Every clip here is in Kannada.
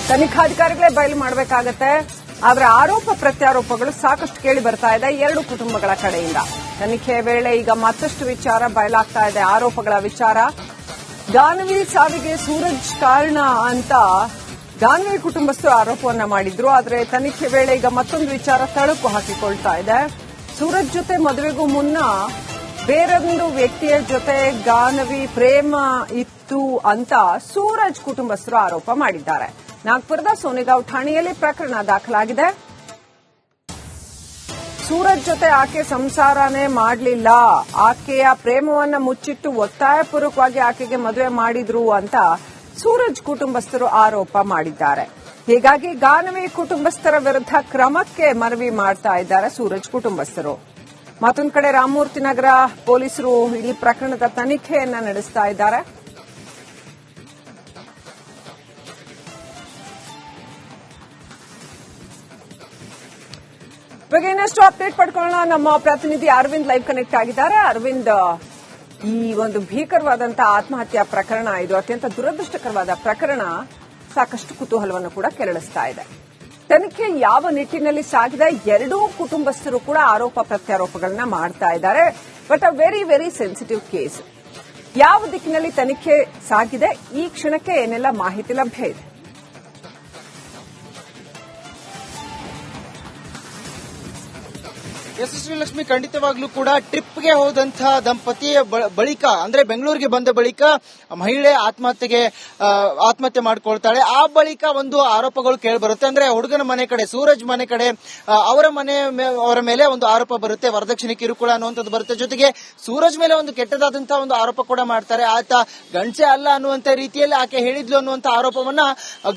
ತನಿಖಾಧಿಕಾರಿಗಳೇ ಬಯಲು ಮಾಡಬೇಕಾಗತ್ತೆ. ಆದ್ರೆ ಆರೋಪ ಪ್ರತ್ಯಾರೋಪಗಳು ಸಾಕಷ್ಟು ಕೇಳಿ ಬರ್ತಾ ಇದೆ ಎರಡು ಕುಟುಂಬಗಳ ಕಡೆಯಿಂದ. ತನಿಖೆ ವೇಳೆ ಈಗ ಮತ್ತಷ್ಟು ವಿಚಾರ ಬಯಲಾಗ್ತಾ ಇದೆ. ಆರೋಪಗಳ ವಿಚಾರ, ಗಾನವಿ ಸಾವಿಗೆ ಸೂರಜ್ ಕಾರಣ ಅಂತ ಗಾನವಿ ಕುಟುಂಬಸ್ಥರು ಆರೋಪವನ್ನ ಮಾಡಿದ್ರು. ಆದ್ರೆ ತನಿಖೆ ವೇಳೆ ಈಗ ಮತ್ತೊಂದು ವಿಚಾರ ತಳುಕು ಹಾಕಿಕೊಳ್ತಾ ಇದೆ. ಸೂರಜ್ ಜೊತೆ ಮದುವೆಗೂ ಮುನ್ನ ಬೇರೊಂದು ವ್ಯಕ್ತಿಯ ಜೊತೆ ಗಾನವಿ ಪ್ರೇಮ ಇತ್ತು ಅಂತ ಸೂರಜ್ ಕುಟುಂಬಸ್ಥರು ಆರೋಪ ಮಾಡಿದ್ದಾರೆ. ನಾಗ್ಪುರದ ಸೋನೆಗಾಂವ್ ಠಾಣೆಯಲ್ಲಿ ಪ್ರಕರಣ ದಾಖಲಾಗಿದೆ. ಸೂರಜ್ ಜೊತೆ ಆಕೆ ಸಂಸಾರನೇ ಮಾಡಲಿಲ್ಲ, ಆಕೆಯ ಪ್ರೇಮವನ್ನ ಮುಚ್ಚಿಟ್ಟು ಒತ್ತಾಯಪೂರ್ವಕವಾಗಿ ಆಕೆಗೆ ಮದುವೆ ಮಾಡಿದ್ರು ಅಂತ ಸೂರಜ್ ಕುಟುಂಬಸ್ಥರು ಆರೋಪ ಮಾಡಿದ್ದಾರೆ. ಹೀಗಾಗಿ ಗಾನವಿ ಕುಟುಂಬಸ್ಥರ ವಿರುದ್ಧ ಕ್ರಮಕ್ಕೆ ಮನವಿ ಮಾಡ್ತಾ ಇದ್ದಾರೆ ಸೂರಜ್ ಕುಟುಂಬಸ್ಥರು. ಮತ್ತೊಂದು ಕಡೆ ರಾಮಮೂರ್ತಿ ನಗರ ಪೊಲೀಸರು ಇಡೀ ಪ್ರಕರಣದ ತನಿಖೆಯನ್ನ ನಡೆಸ್ತಾ ಇದ್ದಾರೆ. ಇವಾಗ ಇನ್ನಷ್ಟು ಅಪ್ಡೇಟ್ ಪಡ್ಕೊಳ್ಳೋಣ. ನಮ್ಮ ಪ್ರತಿನಿಧಿ ಅರವಿಂದ್ ಲೈವ್ ಕನೆಕ್ಟ್ ಆಗಿದ್ದಾರೆ. ಅರವಿಂದ್, ಈ ಒಂದು ಭೀಕರವಾದಂತಹ ಆತ್ಮಹತ್ಯಾ ಪ್ರಕರಣ, ಇದು ಅತ್ಯಂತ ದುರದೃಷ್ಟಕರವಾದ ಪ್ರಕರಣ, ಸಾಕಷ್ಟು ಕುತೂಹಲವನ್ನು ಕೂಡ ಕೆರಳಿಸ್ತಾ ಇದೆ. ತನಿಖೆ ಯಾವ ನಿಟ್ಟಿನಲ್ಲಿ ಸಾಗಿದೆ? ಎರಡೂ ಕುಟುಂಬಸ್ಥರು ಕೂಡ ಆರೋಪ ಪ್ರತ್ಯಾರೋಪಗಳನ್ನ ಮಾಡ್ತಾ ಇದ್ದಾರೆ. But a very very sensitive case. ಯಾವ ದಿಕ್ಕಿನಲ್ಲಿ ತನಿಖೆ ಸಾಗಿದೆ? ಈ ಕ್ಷಣಕ್ಕೆ ಏನೆಲ್ಲ ಮಾಹಿತಿ ಲಭ್ಯ ಇದೆ? ಶ್ರೀಲಕ್ಷ್ಮಿ, ಖಂಡಿತವಾಗ್ಲೂ ಕೂಡ ಟ್ರಿಪ್ಗೆ ಹೋದಂತಹ ದಂಪತಿಯ ಬಳಿಕ, ಅಂದ್ರೆ ಬೆಂಗಳೂರಿಗೆ ಬಂದ ಬಳಿಕ ಮಹಿಳೆ ಆತ್ಮಹತ್ಯೆ ಮಾಡ್ಕೊಳ್ತಾಳೆ. ಆ ಬಳಿಕ ಒಂದು ಆರೋಪಗಳು ಕೇಳಿಬರುತ್ತೆ. ಅಂದ್ರೆ ಹುಡುಗನ ಮನೆ ಕಡೆ, ಸೂರಜ್ ಮನೆ ಕಡೆ ಅವರ ಮೇಲೆ ಒಂದು ಆರೋಪ ಬರುತ್ತೆ, ವರದಕ್ಷಿಣೆ ಕಿರುಕುಳ ಅನ್ನುವಂಥದ್ದು ಬರುತ್ತೆ. ಜೊತೆಗೆ ಸೂರಜ್ ಮೇಲೆ ಒಂದು ಕೆಟ್ಟದಾದಂತಹ ಒಂದು ಆರೋಪ ಕೂಡ ಮಾಡ್ತಾರೆ. ಆತ ಗಂಡಸೆ ಅಲ್ಲ ಅನ್ನುವಂತ ರೀತಿಯಲ್ಲಿ ಆಕೆ ಹೇಳಿದ್ಲು ಅನ್ನುವಂತ ಆರೋಪವನ್ನ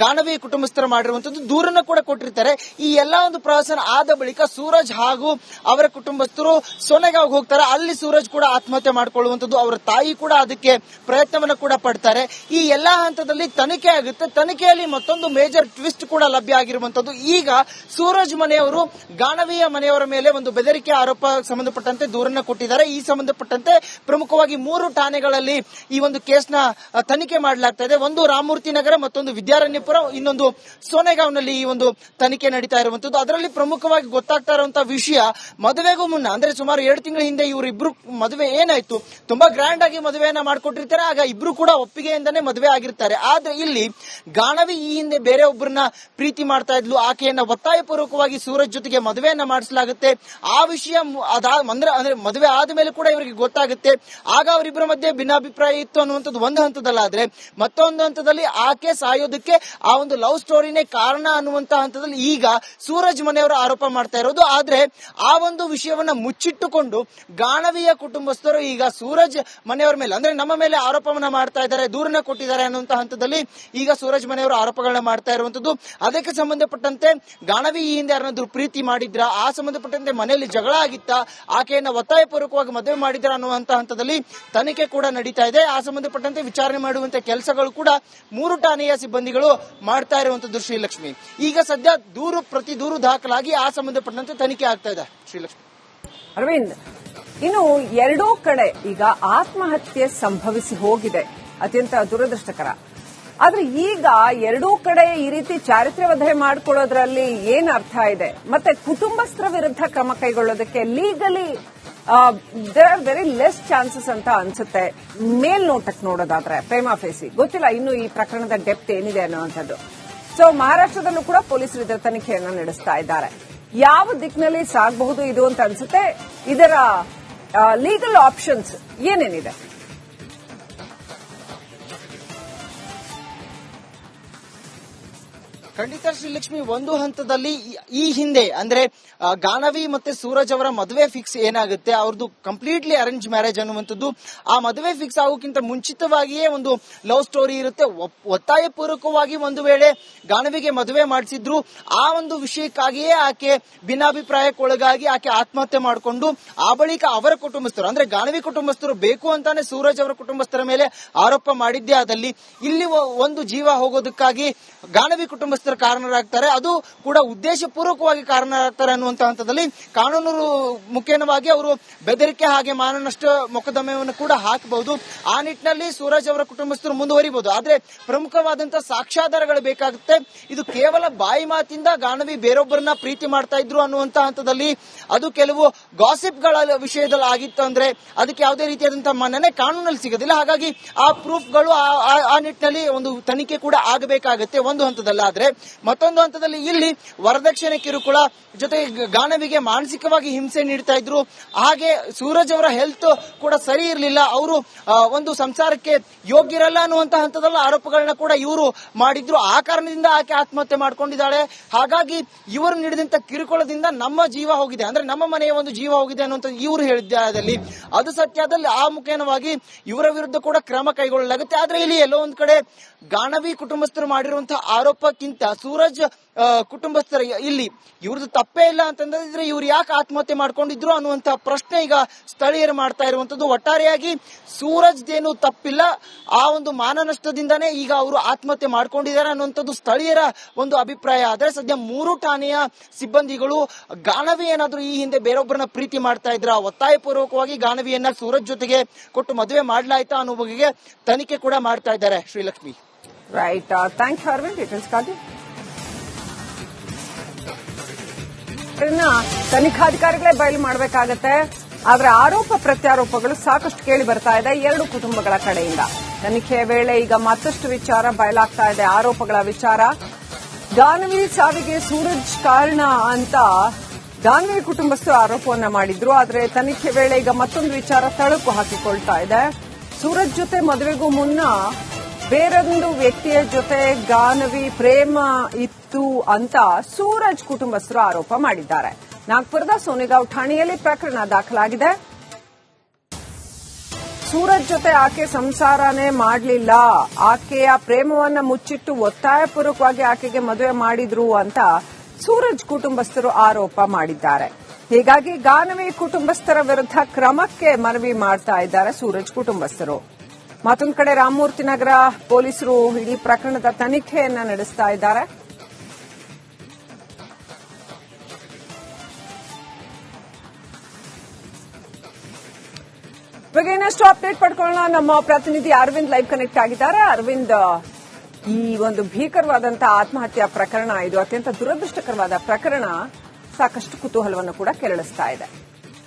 ಗಾನವಿ ಕುಟುಂಬಸ್ಥರು ಮಾಡಿರುವಂತದ್ದು, ದೂರನ್ನ ಕೂಡ ಕೊಟ್ಟಿರ್ತಾರೆ. ಈ ಎಲ್ಲಾ ಒಂದು ಪ್ರಹಸನ ಆದ ಬಳಿಕ ಸೂರಜ್ ಹಾಗೂ ಅವರ ಕುಟುಂಬಸ್ಥರು ಸೋನೆಗಾಂವ್ಗೆ ಹೋಗ್ತಾರೆ. ಅಲ್ಲಿ ಸೂರಜ್ ಕೂಡ ಆತ್ಮಹತ್ಯೆ ಮಾಡಿಕೊಳ್ಳುವಂತದ್ದು, ಅವರ ತಾಯಿ ಕೂಡ ಅದಕ್ಕೆ ಪ್ರಯತ್ನವನ್ನು ಕೂಡ ಪಡ್ತಾರೆ. ಈ ಎಲ್ಲಾ ಹಂತದಲ್ಲಿ ತನಿಖೆ ಆಗುತ್ತೆ. ತನಿಖೆಯಲ್ಲಿ ಮತ್ತೊಂದು ಮೇಜರ್ ಟ್ವಿಸ್ಟ್ ಕೂಡ ಲಭ್ಯ ಆಗಿರುವಂತದ್ದು. ಈಗ ಸೂರಜ್ ಮನೆಯವರು ಗಾನವಿಯ ಮನೆಯವರ ಮೇಲೆ ಒಂದು ಬೆದರಿಕೆ ಆರೋಪ ಸಂಬಂಧಪಟ್ಟಂತೆ ದೂರನ್ನ ಕೊಟ್ಟಿದ್ದಾರೆ. ಈ ಸಂಬಂಧಪಟ್ಟಂತೆ ಪ್ರಮುಖವಾಗಿ 3 ಠಾಣೆಗಳಲ್ಲಿ ಈ ಒಂದು ಕೇಸ್ನ ತನಿಖೆ ಮಾಡಲಾಗ್ತಾ ಇದೆ. ಒಂದು ರಾಮಮೂರ್ತಿ ನಗರ, ಮತ್ತೊಂದು ವಿದ್ಯಾರಣ್ಯಪುರ, ಇನ್ನೊಂದು ಸೋನೆಗಾಂವ್ನಲ್ಲಿ ಈ ಒಂದು ತನಿಖೆ ನಡೀತಾ ಇರುವಂತದ್ದು. ಅದರಲ್ಲಿ ಪ್ರಮುಖವಾಗಿ ಗೊತ್ತಾಗ್ತಾ ಇರುವಂತಹ ವಿಷಯ, ಮದುವೆಗೂ ಮುನ್ನ, ಅಂದ್ರೆ ಸುಮಾರು 7 ತಿಂಗಳ ಹಿಂದೆ ಇವರಿಬ್ರು ಮದುವೆ ಏನಾಯ್ತು, ತುಂಬಾ ಗ್ರ್ಯಾಂಡ್ ಆಗಿ ಮದುವೆಯನ್ನ ಮಾಡ್ಕೊಟ್ಟಿರ್ತಾರೆ. ಆಗ ಇಬ್ರು ಕೂಡ ಒಪ್ಪಿಗೆಯಿಂದನೇ ಮದುವೆ ಆಗಿರ್ತಾರೆ. ಆದ್ರೆ ಇಲ್ಲಿ ಗಾನವಿ ಈ ಹಿಂದೆ ಬೇರೆ ಒಬ್ಬರನ್ನ ಪ್ರೀತಿ ಮಾಡ್ತಾ ಇದ್ಲು. ಆಕೆಯನ್ನ ಒತ್ತಾಯಪೂರ್ವಕವಾಗಿ ಸೂರಜ್ ಜೊತೆಗೆ ಮದುವೆಯನ್ನ ಮಾಡಿಸಲಾಗುತ್ತೆ. ಆ ವಿಷಯ ಅಂದ್ರೆ ಮದುವೆ ಆದ ಮೇಲೆ ಕೂಡ ಇವರಿಗೆ ಗೊತ್ತಾಗುತ್ತೆ. ಆಗ ಅವರಿಬ್ಬರ ಮಧ್ಯೆ ಭಿನ್ನಾಭಿಪ್ರಾಯ ಇತ್ತು ಅನ್ನುವಂಥದ್ದು ಒಂದು ಹಂತದಲ್ಲಾದ್ರೆ, ಮತ್ತೊಂದು ಹಂತದಲ್ಲಿ ಆಕೆ ಸಾಯೋದಕ್ಕೆ ಆ ಒಂದು ಲವ್ ಸ್ಟೋರಿನೇ ಕಾರಣ ಅನ್ನುವಂತ ಹಂತದಲ್ಲಿ ಈಗ ಸೂರಜ್ ಮನೆಯವರು ಆರೋಪ ಮಾಡ್ತಾ ಇರೋದು. ಆದ್ರೆ ಆ ಒಂದು ವಿಷಯವನ್ನ ಮುಚ್ಚಿಟ್ಟುಕೊಂಡು ಗಾನವಿಯ ಕುಟುಂಬಸ್ಥರು ಈಗ ಸೂರಜ್ ಮನೆಯವರ ಮೇಲೆ, ಅಂದ್ರೆ ನಮ್ಮ ಮೇಲೆ ಆರೋಪವನ್ನ ಮಾಡ್ತಾ ಇದ್ದಾರೆ, ದೂರನ್ನ ಕೊಟ್ಟಿದ್ದಾರೆ ಅನ್ನುವಂತ ಹಂತದಲ್ಲಿ ಈಗ ಸೂರಜ್ ಮನೆಯವರು ಆರೋಪಗಳನ್ನ ಮಾಡ್ತಾ ಇರುವಂತದ್ದು. ಅದಕ್ಕೆ ಸಂಬಂಧಪಟ್ಟಂತೆ ಗಾನವಿ ಈ ಹಿಂದೆ ಯಾರನ್ನಾದ್ರೂ ಪ್ರೀತಿ ಮಾಡಿದ್ರ, ಆ ಸಂಬಂಧಪಟ್ಟಂತೆ ಮನೆಯಲ್ಲಿ ಜಗಳ ಆಗಿತ್ತ, ಆಕೆಯನ್ನ ಒತ್ತಾಯಪೂರ್ವಕವಾಗಿ ಮದುವೆ ಮಾಡಿದ್ರ ಅನ್ನುವಂತ ಹಂತದಲ್ಲಿ ತನಿಖೆ ಕೂಡ ನಡೀತಾ ಇದೆ. ಆ ಸಂಬಂಧಪಟ್ಟಂತೆ ವಿಚಾರಣೆ ಮಾಡುವಂತ ಕೆಲಸಗಳು ಕೂಡ 3 ಠಾಣೆಯ ಸಿಬ್ಬಂದಿಗಳು ಮಾಡ್ತಾ ಇರುವಂತದ್ದು. ಶ್ರೀಲಕ್ಷ್ಮಿ, ಈಗ ಸದ್ಯ ಪ್ರತಿ ದೂರು ದಾಖಲಾಗಿ ಆ ಸಂಬಂಧಪಟ್ಟಂತೆ ತನಿಖೆ ಆಗ್ತಾ ಇದೆ. ಶ್ರೀಲಕ್ಷ್ಮಿ. ಅರವಿಂದ್, ಇನ್ನು ಎರಡೂ ಕಡೆ ಈಗ ಆತ್ಮಹತ್ಯೆ ಸಂಭವಿಸಿ ಹೋಗಿದೆ, ಅತ್ಯಂತ ದುರದೃಷ್ಟಕರ. ಆದ್ರೆ ಈಗ ಎರಡೂ ಕಡೆ ಈ ರೀತಿ ಚಾರಿತ್ರ್ಯವಧೆ ಮಾಡಿಕೊಳ್ಳೋದ್ರಲ್ಲಿ ಏನ್ ಅರ್ಥ ಇದೆ? ಮತ್ತೆ ಕುಟುಂಬಸ್ಥರ ವಿರುದ್ಧ ಕ್ರಮ ಕೈಗೊಳ್ಳೋದಕ್ಕೆ legally there are very less chances ಅಂತ ಅನ್ಸುತ್ತೆ, ಮೇಲ್ನೋಟಕ್ಕೆ ನೋಡೋದಾದ್ರೆ. ಪ್ರೇಮ ಫೇಸಿ ಗೊತ್ತಿಲ್ಲ ಇನ್ನು ಈ ಪ್ರಕರಣದ ಡೆಪ್ತ್ ಏನಿದೆ ಅನ್ನುವಂಥದ್ದು. ಸೊ ಮಹಾರಾಷ್ಟ್ರದಲ್ಲೂ ಕೂಡ ಪೊಲೀಸರು ಇದರ ತನಿಖೆಯನ್ನು ನಡೆಸ್ತಾ ಇದ್ದಾರೆ. ಯಾವ ದಿಕ್ಕಿನಲ್ಲಿ ಸಾಗಬಹುದು ಇದು ಅಂತ ಅನ್ಸುತ್ತೆ? ಇದರ ಲೀಗಲ್ ಆಪ್ಷನ್ಸ್ ಏನೇನಿದೆ? ಖಂಡಿತ ಶ್ರೀಲಕ್ಷ್ಮಿ, ಒಂದು ಹಂತದಲ್ಲಿ ಈ ಹಿಂದೆ ಅಂದ್ರೆ ಗಾನವಿ ಮತ್ತೆ ಸೂರಜ್ ಅವರ ಮದುವೆ ಫಿಕ್ಸ್ ಏನಾಗುತ್ತೆ, ಅವ್ರದ್ದು ಕಂಪ್ಲೀಟ್ಲಿ ಅರೇಂಜ್ ಮ್ಯಾರೇಜ್ ಅನ್ನುವಂಥದ್ದು. ಆ ಮದುವೆ ಫಿಕ್ಸ್ ಆಗೋಕ್ಕಿಂತ ಮುಂಚಿತವಾಗಿಯೇ ಒಂದು ಲವ್ ಸ್ಟೋರಿ ಇರುತ್ತೆ. ಒತ್ತಾಯಪೂರ್ವಕವಾಗಿ ಒಂದು ವೇಳೆ ಗಾನವಿಗೆ ಮದುವೆ ಮಾಡಿಸಿದ್ರು, ಆ ಒಂದು ವಿಷಯಕ್ಕಾಗಿಯೇ ಆಕೆ ಭಿನ್ನಾಭಿಪ್ರಾಯಕ್ಕೊಳಗಾಗಿ ಆಕೆ ಆತ್ಮಹತ್ಯೆ ಮಾಡಿಕೊಂಡು, ಆ ಬಳಿಕ ಅವರ ಕುಟುಂಬಸ್ಥರು ಅಂದ್ರೆ ಗಾನವಿ ಕುಟುಂಬಸ್ಥರು ಬೇಕು ಅಂತಾನೆ ಸೂರಜ್ ಅವರ ಕುಟುಂಬಸ್ಥರ ಮೇಲೆ ಆರೋಪ ಮಾಡಿದ್ದೇ ಆದಲ್ಲಿ ಇಲ್ಲಿ ಒಂದು ಜೀವ ಹೋಗೋದಕ್ಕಾಗಿ ಗಾನವಿ ಕುಟುಂಬಸ್ಥರು ಕುಟುಂಬಸ್ಥರ ಕಾರಣರಾಗ್ತಾರೆ, ಅದು ಕೂಡ ಉದ್ದೇಶಪೂರ್ವಕವಾಗಿ ಕಾರಣರಾಗ್ತಾರೆ ಅನ್ನುವಂತ ಹಂತದಲ್ಲಿ ಕಾನೂನು ಮುಖೇನವಾಗಿ ಅವರು ಬೆದರಿಕೆ ಹಾಗೆ ಮಾನನಷ್ಟ ಮೊಕದ್ದಮೆಯನ್ನು ಕೂಡ ಹಾಕಬಹುದು. ಆ ನಿಟ್ಟಿನಲ್ಲಿ ಸೂರಜ್ ಅವರ ಕುಟುಂಬಸ್ಥರು ಮುಂದುವರಿಬಹುದು. ಆದ್ರೆ ಪ್ರಮುಖವಾದಂತಹ ಸಾಕ್ಷ್ಯಾಧಾರಗಳು ಬೇಕಾಗುತ್ತೆ. ಇದು ಕೇವಲ ಬಾಯಿ ಮಾತಿಂದ ಗಾನವಿ ಬೇರೊಬ್ಬರನ್ನ ಪ್ರೀತಿ ಮಾಡ್ತಾ ಇದ್ರು ಅನ್ನುವಂತ ಹಂತದಲ್ಲಿ ಅದು ಕೆಲವು ಗಾಸಿಪ್ಗಳ ವಿಷಯದಲ್ಲಿ ಆಗಿತ್ತು ಅಂದ್ರೆ ಅದಕ್ಕೆ ಯಾವುದೇ ರೀತಿಯಾದಂತಹ ಮನ್ನಣೆ ಕಾನೂನಲ್ಲಿ ಸಿಗೋದಿಲ್ಲ. ಹಾಗಾಗಿ ಆ ಪ್ರೂಫ್ಗಳು ಆ ನಿಟ್ಟಿನಲ್ಲಿ ಒಂದು ತನಿಖೆ ಕೂಡ ಆಗಬೇಕಾಗುತ್ತೆ ಒಂದು ಹಂತದಲ್ಲಿ. ಆದ್ರೆ ಮತ್ತೊಂದು ಹಂತದಲ್ಲಿ ಇಲ್ಲಿ ವರದಕ್ಷಿಣೆ ಕಿರುಕುಳ ಜೊತೆ ಗಾನವಿಗೆ ಮಾನಸಿಕವಾಗಿ ಹಿಂಸೆ ನೀಡ್ತಾ ಇದ್ರು. ಹಾಗೆ ಸೂರಜ್ ಅವರ ಹೆಲ್ತ್ ಕೂಡ ಸರಿ ಇರಲಿಲ್ಲ, ಅವರು ಒಂದು ಸಂಸಾರಕ್ಕೆ ಯೋಗ್ಯರಲ್ಲ ಅನ್ನುವಂತ ಹಂತದಲ್ಲಿ ಆರೋಪಗಳನ್ನ ಕೂಡ ಇವರು ಮಾಡಿದ್ರು. ಆ ಕಾರಣದಿಂದ ಆಕೆ ಆತ್ಮಹತ್ಯೆ ಮಾಡ್ಕೊಂಡಿದ್ದಾಳೆ. ಹಾಗಾಗಿ ಇವರು ನೀಡಿದಂತ ಕಿರುಕುಳದಿಂದ ನಮ್ಮ ಜೀವ ಹೋಗಿದೆ, ಅಂದ್ರೆ ನಮ್ಮ ಮನೆಯ ಒಂದು ಜೀವ ಹೋಗಿದೆ ಅನ್ನುವಂತ ಇವರು ಹೇಳಿದ್ದಾರೆ. ಅದು ಸತ್ಯದಲ್ಲಿ ಆ ಮುಖೇನವಾಗಿ ಇವರ ವಿರುದ್ಧ ಕೂಡ ಕ್ರಮ ಕೈಗೊಳ್ಳಲಾಗುತ್ತೆ. ಆದ್ರೆ ಇಲ್ಲಿ ಎಲ್ಲೋ ಒಂದ್ ಕಡೆ ಗಾನವಿ ಕುಟುಂಬಸ್ಥರು ಮಾಡಿರುವಂತಹ ಆರೋಪಕ್ಕಿಂತ ಸೂರಜ್ ಕುಟುಂಬಸ್ಥರ ಇಲ್ಲಿ ಇವ್ರದ್ದು ತಪ್ಪೇ ಇಲ್ಲ ಅಂತಂದ್ರೆ ಇವ್ರು ಯಾಕೆ ಆತ್ಮಹತ್ಯೆ ಮಾಡ್ಕೊಂಡಿದ್ರು ಅನ್ನುವಂತಹ ಪ್ರಶ್ನೆ ಈಗ ಸ್ಥಳೀಯರು ಮಾಡ್ತಾ ಇರುವಂತದ್ದು. ಒಟ್ಟಾರೆಯಾಗಿ ಸೂರಜ್ದೇನು ತಪ್ಪಿಲ್ಲ, ಆ ಒಂದು ಮಾನನಷ್ಟದಿಂದಾನೇ ಈಗ ಅವರು ಆತ್ಮಹತ್ಯೆ ಮಾಡ್ಕೊಂಡಿದ್ದಾರೆ ಅನ್ನುವಂಥದ್ದು ಸ್ಥಳೀಯರ ಒಂದು ಅಭಿಪ್ರಾಯ. ಆದ್ರೆ ಸದ್ಯ 3 ಠಾಣೆಯ ಸಿಬ್ಬಂದಿಗಳು ಗಾನವಿ ಏನಾದ್ರೂ ಈ ಹಿಂದೆ ಬೇರೊಬ್ಬರನ್ನ ಪ್ರೀತಿ ಮಾಡ್ತಾ ಇದ್ರ, ಒತ್ತಾಯಪೂರ್ವಕವಾಗಿ ಗಾನವಿಯನ್ನ ಸೂರಜ್ ಜೊತೆಗೆ ಕೊಟ್ಟು ಮದುವೆ ಮಾಡ್ಲಾಯ್ತಾ ಅನ್ನೋ ಬಗೆಗೆ ತನಿಖೆ ಕೂಡ ಮಾಡ್ತಾ ಇದ್ದಾರೆ. Srilakshmi. Right, thank you Aravind, details ಕಾದಿ. ತನಿಖಾಧಿಕಾರಿಗಳೇ ಬಯಲು ಮಾಡಬೇಕಾಗತ್ತೆ. ಆದ್ರೆ ಆರೋಪ ಪ್ರತ್ಯಾರೋಪಗಳು ಸಾಕಷ್ಟು ಕೇಳಿ ಬರ್ತಾ ಇದೆ 2 ಕುಟುಂಬಗಳ ಕಡೆಯಿಂದ. ತನಿಖೆಯ ವೇಳೆ ಈಗ ಮತ್ತಷ್ಟು ವಿಚಾರ ಬಯಲಾಗ್ತಾ ಇದೆ. ಆರೋಪಗಳ ವಿಚಾರ, ಗಾನವಿ ಸಾವಿಗೆ ಸೂರಜ್ ಕಾರಣ ಅಂತ ಗಾನವಿ ಕುಟುಂಬಸ್ಥರು ಆರೋಪವನ್ನ ಮಾಡಿದ್ರು. ಆದ್ರೆ ತನಿಖೆ ವೇಳೆ ಈಗ ಮತ್ತೊಂದು ವಿಚಾರ ತಳುಕು ಹಾಕಿಕೊಳ್ತಾ ಇದೆ. ಸೂರಜ್ ಜೊತೆ ಮದುವೆಗೂ ಮುನ್ನ ಬೇರೊಂದು ವ್ಯಕ್ತಿಯ ಜೊತೆ ಗಾನವಿ ಪ್ರೇಮ ಇತ್ತು ಅಂತ ಸೂರಜ್ ಕುಟುಂಬಸ್ಥರು ಆರೋಪ ಮಾಡಿದ್ದಾರೆ. ನಾಗ್ಪುರದ ಸೋನೆಗಾಂವ್ ಠಾಣೆಯಲ್ಲಿ ಪ್ರಕರಣ ದಾಖಲಾಗಿದೆ. ಸೂರಜ್ ಜೊತೆ ಆಕೆ ಸಂಸಾರನೇ ಮಾಡಲಿಲ್ಲ, ಆಕೆಯ ಪ್ರೇಮವನ್ನ ಮುಚ್ಚಿಟ್ಟು ಒತ್ತಾಯಪೂರ್ವಕವಾಗಿ ಆಕೆಗೆ ಮದುವೆ ಮಾಡಿದ್ರು ಅಂತ ಸೂರಜ್ ಕುಟುಂಬಸ್ಥರು ಆರೋಪ ಮಾಡಿದ್ದಾರೆ. ಹೀಗಾಗಿ ಗಾನವಿ ಕುಟುಂಬಸ್ಥರ ವಿರುದ್ಧ ಕ್ರಮಕ್ಕೆ ಮನವಿ ಮಾಡ್ತಾ ಇದ್ದಾರೆ ಸೂರಜ್ ಕುಟುಂಬಸ್ಥರು. ಮತ್ತೊಂದು ಕಡೆ ರಾಮಮೂರ್ತಿ ನಗರ ಪೊಲೀಸರು ಇಡೀ ಪ್ರಕರಣದ ತನಿಖೆಯನ್ನ ನಡೆಸ್ತಾ ಇದ್ದಾರೆ. ಇವಾಗ ಇನ್ನಷ್ಟು ಅಪ್ಡೇಟ್ ಪಡ್ಕೊಳ್ಳೋಣ. ನಮ್ಮ ಪ್ರತಿನಿಧಿ ಅರವಿಂದ್ ಲೈವ್ ಕನೆಕ್ಟ್ ಆಗಿದ್ದಾರೆ. ಅರವಿಂದ್, ಈ ಒಂದು ಭೀಕರವಾದಂತಹ ಆತ್ಮಹತ್ಯಾ ಪ್ರಕರಣ, ಇದು ಅತ್ಯಂತ ದುರದೃಷ್ಟಕರವಾದ ಪ್ರಕರಣ, ಸಾಕಷ್ಟು ಕುತೂಹಲವನ್ನು ಕೂಡ ಕೆರಳಿಸ್ತಾ ಇದೆ.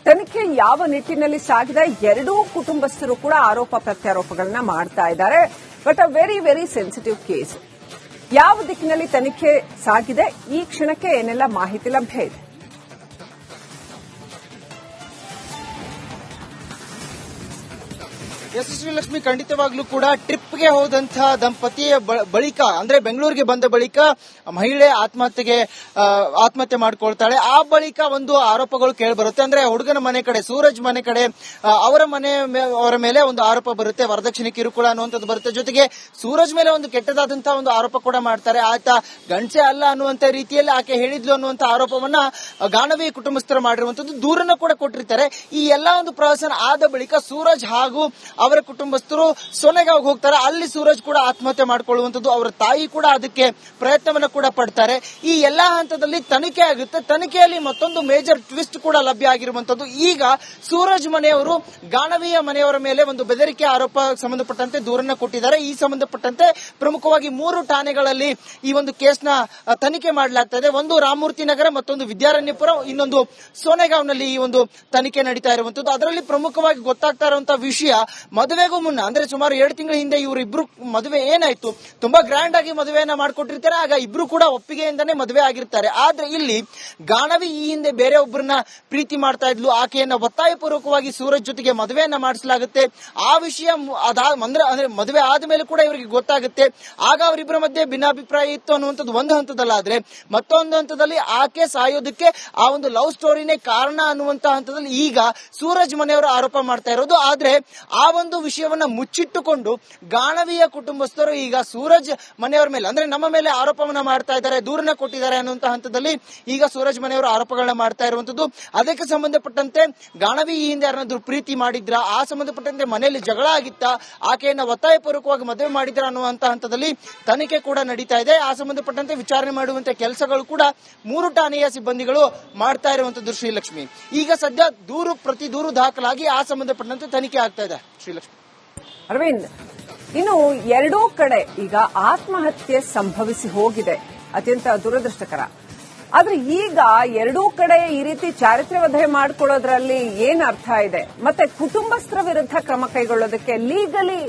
ತನಿಖೆ ಯಾವ ನಿಟ್ಟಿನಲ್ಲಿ ಸಾಗಿದೆ? 2 ಕುಟುಂಬಸ್ಥರು ಕೂಡ ಆರೋಪ ಪ್ರತ್ಯಾರೋಪಗಳನ್ನ ಮಾಡ್ತಾ ಇದ್ದಾರೆ. But a very very sensitive case. ಯಾವ ದಿಕ್ಕಿನಲ್ಲಿ ತನಿಖೆ ಸಾಗಿದೆ? ಈ ಕ್ಷಣಕ್ಕೆ ಏನೆಲ್ಲ ಮಾಹಿತಿ ಲಭ್ಯ ಇದೆ? ಶ್ರೀಲಕ್ಷ್ಮಿ, ಖಂಡಿತವಾಗ್ಲೂ ಕೂಡ ಟ್ರಿಪ್ಗೆ ಹೋದಂತಹ ದಂಪತಿಯ ಬಳಿಕ, ಅಂದ್ರೆ ಬೆಂಗಳೂರಿಗೆ ಬಂದ ಬಳಿಕ ಮಹಿಳೆ ಆತ್ಮಹತ್ಯೆ ಮಾಡ್ಕೊಳ್ತಾಳೆ. ಆ ಬಳಿಕ ಒಂದು ಆರೋಪಗಳು ಕೇಳಿಬರುತ್ತೆ. ಅಂದ್ರೆ ಹುಡುಗನ ಮನೆ ಕಡೆ, ಸೂರಜ್ ಮನೆ ಕಡೆ ಅವರ ಮೇಲೆ ಒಂದು ಆರೋಪ ಬರುತ್ತೆ, ವರದಕ್ಷಿಣೆ ಕಿರುಕುಳ ಅನ್ನುವಂಥದ್ದು ಬರುತ್ತೆ. ಜೊತೆಗೆ ಸೂರಜ್ ಮೇಲೆ ಒಂದು ಕೆಟ್ಟದಾದಂತಹ ಒಂದು ಆರೋಪ ಕೂಡ ಮಾಡ್ತಾರೆ. ಆತ ಗಂಡಸೆ ಅಲ್ಲ ಅನ್ನುವಂತ ರೀತಿಯಲ್ಲಿ ಆಕೆ ಹೇಳಿದ್ಲು ಅನ್ನುವಂತ ಆರೋಪವನ್ನ ಗಾನವಿ ಕುಟುಂಬಸ್ಥರು ಮಾಡಿರುವಂತದ್ದು, ದೂರನ್ನ ಕೂಡ ಕೊಟ್ಟಿರ್ತಾರೆ. ಈ ಎಲ್ಲಾ ಒಂದು ಪ್ರಹಸನ ಆದ ಬಳಿಕ ಸೂರಜ್ ಹಾಗೂ ಅವರ ಕುಟುಂಬಸ್ಥರು ಸೋನೆಗಾಂವ್ಗೆ ಹೋಗ್ತಾರೆ. ಅಲ್ಲಿ ಸೂರಜ್ ಕೂಡ ಆತ್ಮಹತ್ಯೆ ಮಾಡಿಕೊಳ್ಳುವಂತದ್ದು, ಅವರ ತಾಯಿ ಕೂಡ ಅದಕ್ಕೆ ಪ್ರಯತ್ನವನ್ನ ಕೂಡ ಪಡ್ತಾರೆ. ಈ ಎಲ್ಲಾ ಹಂತದಲ್ಲಿ ತನಿಖೆ ಆಗುತ್ತೆ. ತನಿಖೆಯಲ್ಲಿ ಮತ್ತೊಂದು ಮೇಜರ್ ಟ್ವಿಸ್ಟ್ ಕೂಡ ಲಭ್ಯ ಆಗಿರುವಂತದ್ದು. ಈಗ ಸೂರಜ್ ಮನೆಯವರು ಗಾನವಿಯ ಮನೆಯವರ ಮೇಲೆ ಒಂದು ಬೆದರಿಕೆ ಆರೋಪ ಸಂಬಂಧಪಟ್ಟಂತೆ ದೂರನ್ನ ಕೊಟ್ಟಿದ್ದಾರೆ. ಈ ಸಂಬಂಧಪಟ್ಟಂತೆ ಪ್ರಮುಖವಾಗಿ 3 ಠಾಣೆಗಳಲ್ಲಿ ಈ ಒಂದು ಕೇಸ್ನ ತನಿಖೆ ಮಾಡಲಾಗ್ತಾ ಇದೆ. ಒಂದು ರಾಮಮೂರ್ತಿ ನಗರ, ಮತ್ತೊಂದು ವಿದ್ಯಾರಣ್ಯಪುರ, ಇನ್ನೊಂದು ಸೋನೆಗಾಂವ್ನಲ್ಲಿ ಈ ಒಂದು ತನಿಖೆ ನಡೀತಾ ಇರುವಂತದ್ದು. ಅದರಲ್ಲಿ ಪ್ರಮುಖವಾಗಿ ಗೊತ್ತಾಗ್ತಾ ಇರುವಂತಹ ವಿಷಯ, ಮದುವೆಗೂ ಮುನ್ನ, ಅಂದ್ರೆ ಸುಮಾರು 7 ತಿಂಗಳ ಹಿಂದೆ ಇವರಿಬ್ರು ಮದುವೆ ಏನಾಯ್ತು, ತುಂಬಾ ಗ್ರ್ಯಾಂಡ್ ಆಗಿ ಮದುವೆಯನ್ನ ಮಾಡ್ಕೊಟ್ಟಿರ್ತಾರೆ. ಆಗ ಇಬ್ರು ಕೂಡ ಒಪ್ಪಿಗೆಯಿಂದಾನೇ ಮದುವೆ ಆಗಿರ್ತಾರೆ. ಆದ್ರೆ ಇಲ್ಲಿ ಗಾನವಿ ಈ ಹಿಂದೆ ಬೇರೆ ಒಬ್ಬರನ್ನ ಪ್ರೀತಿ ಮಾಡ್ತಾ ಇದ್ಲು, ಆಕೆಯನ್ನ ಒತ್ತಾಯಪೂರ್ವಕವಾಗಿ ಸೂರಜ್ ಜೊತೆಗೆ ಮದುವೆಯನ್ನ ಮಾಡಿಸಲಾಗುತ್ತೆ. ಆ ವಿಷಯ ಅಂದ್ರೆ ಮದುವೆ ಆದ್ಮೇಲೆ ಕೂಡ ಇವರಿಗೆ ಗೊತ್ತಾಗುತ್ತೆ. ಆಗ ಅವರಿಬ್ಬರ ಮಧ್ಯೆ ಭಿನ್ನಾಭಿಪ್ರಾಯ ಇತ್ತು ಅನ್ನುವಂಥದ್ದು ಒಂದು ಹಂತದಲ್ಲಾದ್ರೆ, ಮತ್ತೊಂದು ಹಂತದಲ್ಲಿ ಆಕೆ ಸಾಯೋದಕ್ಕೆ ಆ ಒಂದು ಲವ್ ಸ್ಟೋರಿನೇ ಕಾರಣ ಅನ್ನುವಂತ ಹಂತದಲ್ಲಿ ಈಗ ಸೂರಜ್ ಮನೆಯವರು ಆರೋಪ ಮಾಡ್ತಾ ಇರೋದು. ಆದ್ರೆ ಆ ಒಂದು ವಿಷಯವನ್ನ ಮುಚ್ಚಿಟ್ಟುಕೊಂಡು ಗಾಣವಿಯ ಕುಟುಂಬಸ್ಥರು ಈಗ ಸೂರಜ್ ಮನೆಯವರ ಮೇಲೆ ಅಂದ್ರೆ ನಮ್ಮ ಮೇಲೆ ಆರೋಪವನ್ನ ಮಾಡ್ತಾ ಇದ್ದಾರೆ, ದೂರನ್ನ ಕೊಟ್ಟಿದ್ದಾರೆ ಅನ್ನುವಂತ ಹಂತದಲ್ಲಿ ಈಗ ಸೂರಜ್ ಮನೆಯವರು ಆರೋಪಗಳನ್ನ ಮಾಡ್ತಾ ಇರುವಂತದ್ದು. ಅದಕ್ಕೆ ಸಂಬಂಧಪಟ್ಟಂತೆ ಗಾಣವಿ ಈ ಹಿಂದೆ ಯಾರನ್ನಾದ್ರೂ ಪ್ರೀತಿ ಮಾಡಿದ್ರ, ಆ ಸಂಬಂಧಪಟ್ಟಂತೆ ಮನೆಯಲ್ಲಿ ಜಗಳ ಆಗಿತ್ತ, ಆಕೆಯನ್ನ ಒತ್ತಾಯಪೂರ್ವಕವಾಗಿ ಮದುವೆ ಮಾಡಿದ್ರ ಅನ್ನುವಂತ ಹಂತದಲ್ಲಿ ತನಿಖೆ ಕೂಡ ನಡೀತಾ ಇದೆ. ಆ ಸಂಬಂಧಪಟ್ಟಂತೆ ವಿಚಾರಣೆ ಮಾಡುವಂತ ಕೆಲಸಗಳು ಕೂಡ 3 ಠಾಣೆಯ ಸಿಬ್ಬಂದಿಗಳು ಮಾಡ್ತಾ ಇರುವಂತದ್ದು ಶ್ರೀಲಕ್ಷ್ಮಿ. ಈಗ ಸದ್ಯ ಪ್ರತಿ ದೂರು ದಾಖಲಾಗಿ ಆ ಸಂಬಂಧಪಟ್ಟಂತೆ ತನಿಖೆ ಆಗ್ತಾ ಇದೆ ಶ್ರೀಲಕ್ಷ್ಮಿ. ಅರವಿಂದ್, ಇನ್ನು ಎರಡೂ ಕಡೆ ಈಗ ಆತ್ಮಹತ್ಯೆ ಸಂಭವಿಸಿ ಹೋಗಿದೆ, ಅತ್ಯಂತ ದುರದೃಷ್ಟಕರ. ಆದ್ರೆ ಈಗ ಎರಡೂ ಕಡೆ ಈ ರೀತಿ ಚಾರಿತ್ರ್ಯವಧೆ ಮಾಡ್ಕೊಳ್ಳೋದ್ರಲ್ಲಿ ಏನ್ ಅರ್ಥ ಇದೆ? ಮತ್ತೆ ಕುಟುಂಬಸ್ಥರ ವಿರುದ್ಧ ಕ್ರಮ ಕೈಗೊಳ್ಳೋದಕ್ಕೆ legally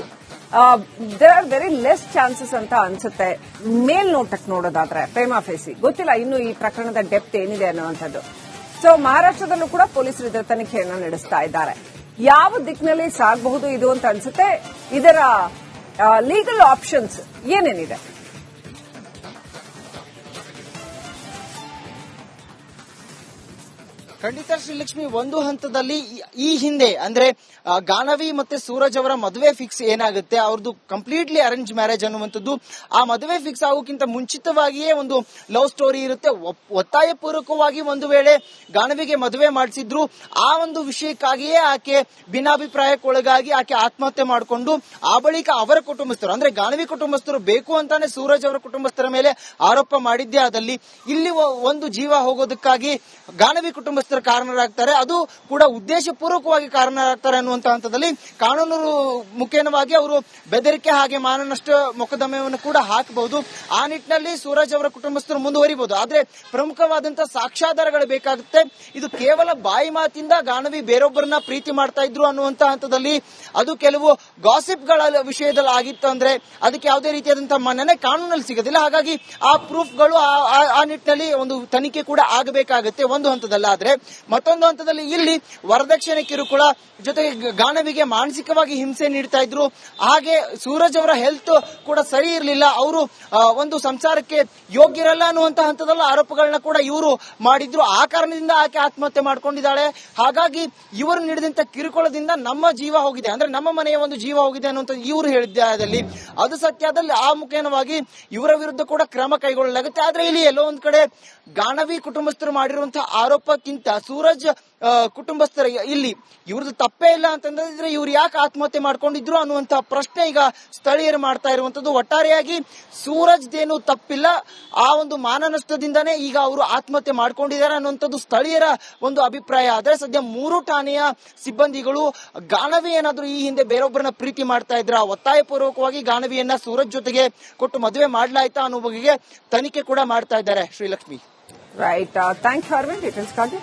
there are very less chances ಅಂತ ಅನ್ಸುತ್ತೆ ಮೇಲ್ನೋಟಕ್ಕೆ ನೋಡೋದಾದ್ರೆ. ಪ್ರೇಮಾ ಫೇಸಿ ಗೊತ್ತಿಲ್ಲ ಇನ್ನು ಈ ಪ್ರಕರಣದ ಡೆಪ್ತ್ ಏನಿದೆ ಅನ್ನುವಂಥದ್ದು. ಸೊ ಮಹಾರಾಷ್ಟ್ರದಲ್ಲೂ ಕೂಡ ಪೊಲೀಸರು ಇದರ ತನಿಖೆಯನ್ನು ನಡೆಸ್ತಾ ಇದ್ದಾರೆ. ಯಾವ ದಿಕ್ಕಿನಲ್ಲಿ ಸಾಗಬಹುದು ಇದು ಅಂತ ಅನ್ಸುತ್ತೆ? ಇದರ ಲೀಗಲ್ ಆಪ್ಷನ್ಸ್ ಏನೇನಿದೆ? ಖಂಡಿತ ಶ್ರೀಲಕ್ಷ್ಮಿ, ಒಂದು ಹಂತದಲ್ಲಿ ಈ ಹಿಂದೆ ಅಂದ್ರೆ ಗಾನವಿ ಮತ್ತೆ ಸೂರಜ್ ಅವರ ಮದುವೆ ಫಿಕ್ಸ್ ಏನಾಗುತ್ತೆ, ಅವ್ರದ್ದು ಕಂಪ್ಲೀಟ್ಲಿ ಅರೇಂಜ್ ಮ್ಯಾರೇಜ್ ಅನ್ನುವಂಥದ್ದು, ಆ ಮದುವೆ ಫಿಕ್ಸ್ ಆಗೋಕ್ಕಿಂತ ಮುಂಚಿತವಾಗಿಯೇ ಒಂದು ಲವ್ ಸ್ಟೋರಿ ಇರುತ್ತೆ. ಒತ್ತಾಯಪೂರ್ವಕವಾಗಿ ಒಂದು ವೇಳೆ ಗಾನವಿಗೆ ಮದುವೆ ಮಾಡಿಸಿದ್ರು, ಆ ಒಂದು ವಿಷಯಕ್ಕಾಗಿಯೇ ಆಕೆ ಭಿನ್ನಾಭಿಪ್ರಾಯಕ್ಕೊಳಗಾಗಿ ಆಕೆ ಆತ್ಮಹತ್ಯೆ ಮಾಡಿಕೊಂಡು ಆ ಬಳಿಕ ಅವರ ಕುಟುಂಬಸ್ಥರು ಅಂದ್ರೆ ಗಾನವಿ ಕುಟುಂಬಸ್ಥರು ಬೇಕು ಅಂತಾನೆ ಸೂರಜ್ ಅವರ ಕುಟುಂಬಸ್ಥರ ಮೇಲೆ ಆರೋಪ ಮಾಡಿದ್ದೇ ಆದಲ್ಲಿ ಇಲ್ಲಿ ಒಂದು ಜೀವ ಹೋಗೋದಕ್ಕಾಗಿ ಗಾನವಿ ಕುಟುಂಬಸ್ಥರು ಕಾರಣರಾಗ್ತಾರೆ, ಅದು ಕೂಡ ಉದ್ದೇಶಪೂರ್ವಕವಾಗಿ ಕಾರಣರಾಗ್ತಾರೆ ಅನ್ನುವಂತ ಹಂತದಲ್ಲಿ ಕಾನೂನು ಮುಖೇನವಾಗಿ ಅವರು ಬೆದರಿಕೆ ಹಾಗೆ ಮಾನನಷ್ಟ ಮೊಕದ್ದಮೆಯನ್ನು ಕೂಡ ಹಾಕಬಹುದು. ಆ ನಿಟ್ಟಿನಲ್ಲಿ ಸೂರಜ್ ಅವರ ಕುಟುಂಬಸ್ಥರು ಮುಂದುವರಿಬಹುದು. ಆದ್ರೆ ಪ್ರಮುಖವಾದಂತಹ ಸಾಕ್ಷ್ಯಾಧಾರಗಳು ಬೇಕಾಗುತ್ತೆ. ಇದು ಕೇವಲ ಬಾಯಿ ಮಾತಿಂದ ಗಾನವಿ ಬೇರೊಬ್ಬರನ್ನ ಪ್ರೀತಿ ಮಾಡ್ತಾ ಇದ್ರು ಅನ್ನುವಂತ ಹಂತದಲ್ಲಿ ಅದು ಕೆಲವು ಗಾಸಿಪ್ಗಳ ವಿಷಯದಲ್ಲಿ ಆಗಿತ್ತು ಅಂದ್ರೆ ಅದಕ್ಕೆ ಯಾವುದೇ ರೀತಿಯಾದಂತಹ ಮನ್ನಣೆ ಕಾನೂನಲ್ಲಿ ಸಿಗೋದಿಲ್ಲ. ಹಾಗಾಗಿ ಆ ಪ್ರೂಫ್ಗಳು ಆ ನಿಟ್ಟಿನಲ್ಲಿ ಒಂದು ತನಿಖೆ ಕೂಡ ಆಗಬೇಕಾಗುತ್ತೆ ಒಂದು ಹಂತದಲ್ಲಿ. ಆದ್ರೆ ಮತ್ತೊಂದು ಹಂತದಲ್ಲಿ ಇಲ್ಲಿ ವರದಕ್ಷಿಣೆ ಕಿರುಕುಳ ಜೊತೆಗೆ ಗಾನವಿಗೆ ಮಾನಸಿಕವಾಗಿ ಹಿಂಸೆ ನೀಡ್ತಾ ಇದ್ರು. ಹಾಗೆ ಸೂರಜ್ ಅವರ ಹೆಲ್ತ್ ಕೂಡ ಸರಿ ಇರಲಿಲ್ಲ, ಅವರು ಒಂದು ಸಂಸಾರಕ್ಕೆ ಯೋಗ್ಯರಲ್ಲ ಅನ್ನುವಂತ ಹಂತದಲ್ಲಿ ಆರೋಪಗಳನ್ನ ಕೂಡ ಇವರು ಮಾಡಿದ್ರು. ಆ ಕಾರಣದಿಂದ ಆಕೆ ಆತ್ಮಹತ್ಯೆ ಮಾಡ್ಕೊಂಡಿದ್ದಾಳೆ. ಹಾಗಾಗಿ ಇವರು ನೀಡಿದಂತ ಕಿರುಕುಳದಿಂದ ನಮ್ಮ ಜೀವ ಹೋಗಿದೆ ಅಂದ್ರೆ ನಮ್ಮ ಮನೆಯ ಒಂದು ಜೀವ ಹೋಗಿದೆ ಅನ್ನುವಂತ ಇವರು ಹೇಳಿದ್ದಲ್ಲಿ ಅದು ಸತ್ಯದಲ್ಲಿ ಆ ಮುಖೇನವಾಗಿ ಇವರ ವಿರುದ್ಧ ಕೂಡ ಕ್ರಮ ಕೈಗೊಳ್ಳಲಾಗುತ್ತೆ. ಆದ್ರೆ ಇಲ್ಲಿ ಎಲ್ಲೋ ಒಂದ್ ಕಡೆ ಗಾನವಿ ಕುಟುಂಬಸ್ಥರು ಮಾಡಿರುವಂತಹ ಆರೋಪಕ್ಕಿಂತ ಸೂರಜ್ ಕುಟುಂಬಸ್ಥರ ಇಲ್ಲಿ ಇವ್ರದ್ದು ತಪ್ಪೇ ಇಲ್ಲ ಅಂತಂದ್ರೆ ಇವ್ರು ಯಾಕೆ ಆತ್ಮಹತ್ಯೆ ಮಾಡ್ಕೊಂಡಿದ್ರು ಅನ್ನುವಂತಹ ಪ್ರಶ್ನೆ ಈಗ ಸ್ಥಳೀಯರು ಮಾಡ್ತಾ ಇರುವಂತದ್ದು. ಒಟ್ಟಾರೆಯಾಗಿ ಸೂರಜ್ದೇನು ತಪ್ಪಿಲ್ಲ, ಆ ಒಂದು ಮಾನನಷ್ಟದಿಂದಾನೇ ಈಗ ಅವರು ಆತ್ಮಹತ್ಯೆ ಮಾಡ್ಕೊಂಡಿದ್ದಾರೆ ಅನ್ನುವಂಥದ್ದು ಸ್ಥಳೀಯರ ಒಂದು ಅಭಿಪ್ರಾಯ. ಆದ್ರೆ ಸದ್ಯ 3 ಠಾಣೆಯ ಸಿಬ್ಬಂದಿಗಳು ಗಾನವಿ ಏನಾದ್ರೂ ಈ ಹಿಂದೆ ಬೇರೊಬ್ಬರನ್ನ ಪ್ರೀತಿ ಮಾಡ್ತಾ ಇದ್ರ, ಒತ್ತಾಯಪೂರ್ವಕವಾಗಿ ಗಾನವಿಯನ್ನ ಸೂರಜ್ ಜೊತೆಗೆ ಕೊಟ್ಟು ಮದುವೆ ಮಾಡ್ಲಾಯ್ತಾ ಅನ್ನೋ ಬಗೆಗೆ ತನಿಖೆ ಕೂಡ ಮಾಡ್ತಾ ಇದ್ದಾರೆ Srilakshmi. Right, thank you Aravind, details ಕಾಗಿ.